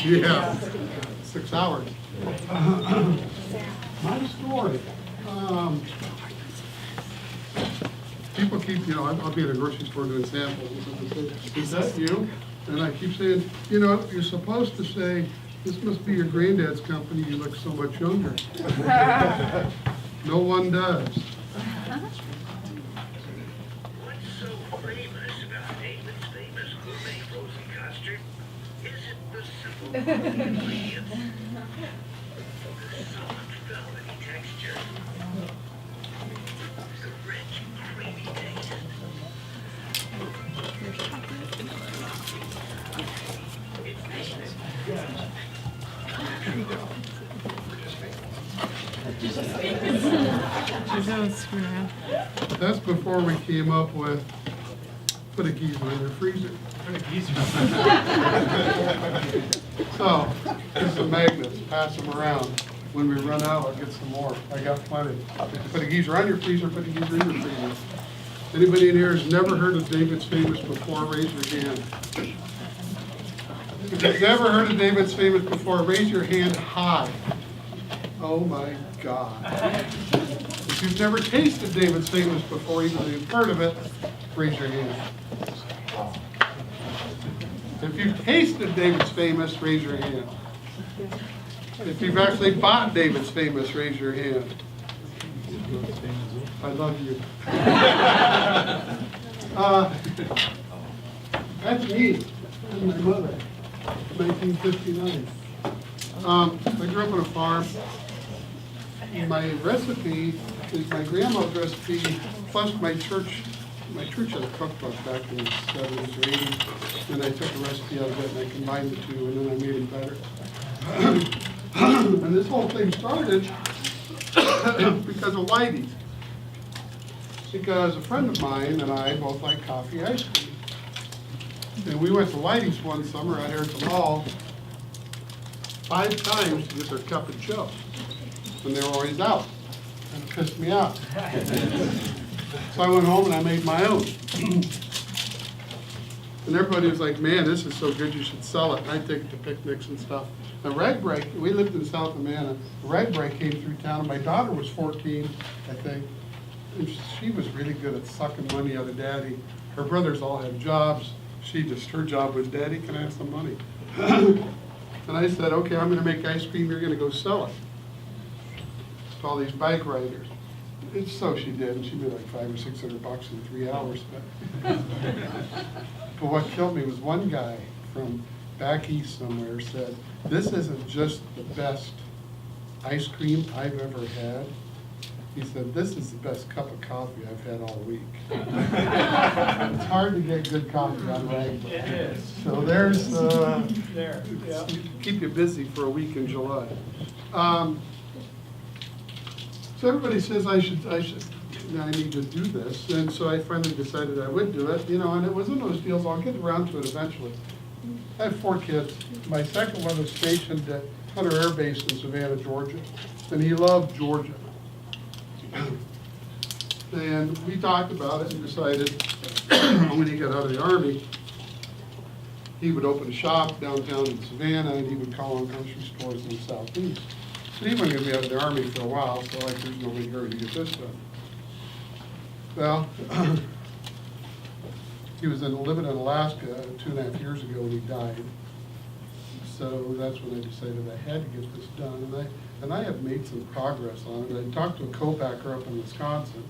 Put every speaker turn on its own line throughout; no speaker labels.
Yeah, 6 hours. My story. People keep, I'll be at a grocery store doing samples, and they say, is that you? And I keep saying, you're supposed to say, this must be your granddad's company, you look so much younger. No one does.
What's so famous about David's famous gourmet frozen custard? Is it the simple ingredients? The soft, velvety texture? The rich, creamy taste?
That's before we came up with put a geyser in your freezer. So, here's some magnets, pass them around. When we run out, I'll get some more. I got plenty. Put a geyser on your freezer, put a geyser in your freezer. Anybody in here has never heard of David's Famous before, raise your hand. If you've never heard of David's Famous before, raise your hand high. Oh my God. If you've never tasted David's Famous before, even though you've heard of it, raise your hand. If you've tasted David's Famous, raise your hand. If you've actually bought David's Famous, raise your hand. I love you. That's me and my mother, 1959. I grew up on a farm. My recipe is my grandma's recipe, plus my church had a cookbook back in the 70s or 80s, and I took a recipe out of it and I combined the two, and then I made it better. And this whole thing started because of Whitey's. Because a friend of mine and I both like coffee ice cream. And we went to Whitey's one summer out here at the mall 5 times to get their cup of joe. And they were always out. And it pissed me off. So I went home and I made my own. And everybody was like, man, this is so good, you should sell it. And I'd take it to picnics and stuff. And rag break, we lived in South Amana. Rag break came through town, and my daughter was 14, I think. And she was really good at sucking money out of Daddy. Her brothers all had jobs. Her job was, Daddy, can I have some money? And I said, okay, I'm gonna make ice cream, you're gonna go sell it to all these bike riders. And so she did, and she made like $500 or $600 in 3 hours. But what killed me was one guy from back east somewhere said, this isn't just the best ice cream I've ever had. He said, this is the best cup of coffee I've had all week. It's hard to get good coffee on rag. It is. So there's, keep you busy for a week in July. So everybody says I need to do this, and so I finally decided I would do it, and it was one of those deals, I'll get around to it eventually. I have 4 kids. My second one was stationed at Hunter Air Base in Savannah, Georgia, and he loved Georgia. And we talked about it and decided when he got out of the Army, he would open a shop downtown in Savannah, and he would call on grocery stores in the Southeast. But he wasn't going to be out of the Army for a while, so there's no way to get this done. Well, he was living in Alaska 2.5 years ago when he died. So that's when I decided I had to get this done. And I have made some progress on it. I talked to a co-packer up in Wisconsin,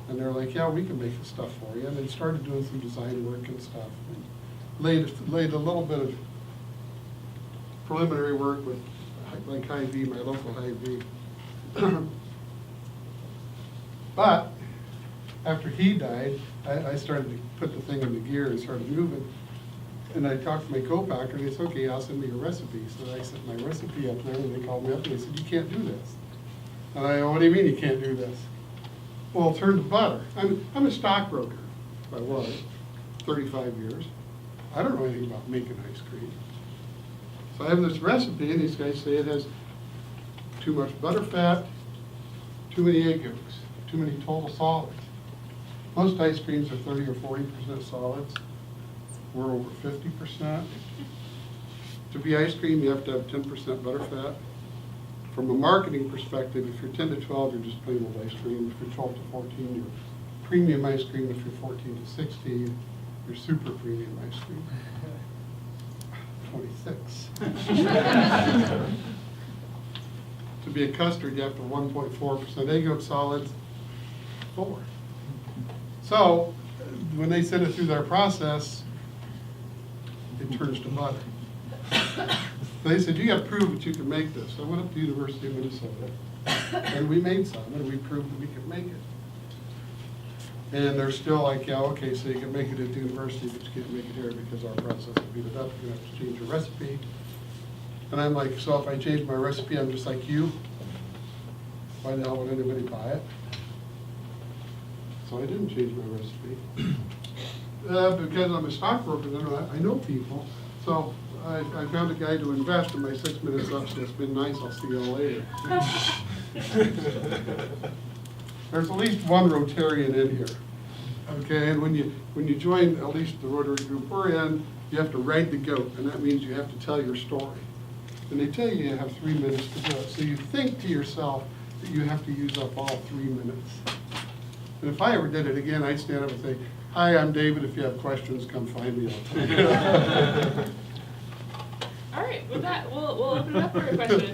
and they're like, yeah, we can make the stuff for you. And they started doing some design work and stuff. And laid a little bit of preliminary work with like Hy-Vee, my local Hy-Vee. But after he died, I started to put the thing into gear and started moving. And I talked to my co-packer, and he said, okay, I'll send me your recipe. So I sent my recipe up there, and they called me up, and they said, you can't do this. And I go, what do you mean you can't do this? Well, turn to butter. I'm a stockbroker. I was, 35 years. I don't know anything about making ice cream. So I have this recipe, and these guys say it has too much butter fat, too many egg yolks, too many total solids. Most ice creams are 30 or 40% solids. We're over 50%. To be ice cream, you have to have 10% butterfat. From a marketing perspective, if you're 10 to 12, you're just plain old ice cream. If you're 12 to 14, you're premium ice cream. If you're 14 to 16, you're super premium ice cream. 26. To be a custard, you have to 1.4% egg yolk solids, 4. So when they send it through their process, it turns to butter. They said, you got to prove that you can make this. So I went up to the University of Minnesota, and we made some, and we proved that we could make it. And they're still like, yeah, okay, so you can make it at the university, but you can't make it here because our process will beat it up. You're going to have to change your recipe. And I'm like, so if I change my recipe, I'm just like you? Why the hell would anybody buy it? So I didn't change my recipe. Because I'm a stockbroker, I know people. So I found a guy to invest, and my 6 minutes up, so it's been nice. I'll see y'all later. There's at least one Rotarian in here. Okay, and when you join at least the Rotary group we're in, you have to ride the goat, and that means you have to tell your story. And they tell you have 3 minutes to do it. So you think to yourself that you have to use up all 3 minutes. And if I ever did it again, I'd stand up and say, hi, I'm David. If you have questions, come find me.
All right, with that, we'll open it up for questions.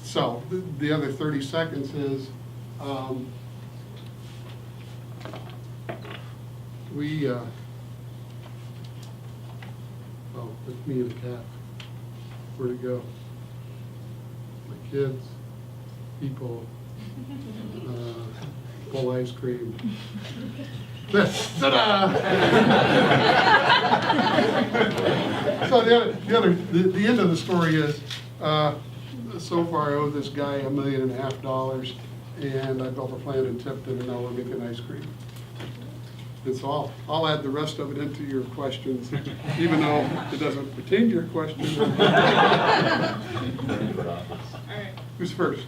So the other 30 seconds is, it's me and the cat. Where'd it go? My kids, people, full ice cream. Ta-da! So the end of the story is, so far I owe this guy $1.5 million, and I built a plant and tipped it, and now we're making ice cream. And so I'll add the rest of it into your questions, even though it doesn't pertain to your question.
All right.
Who's first?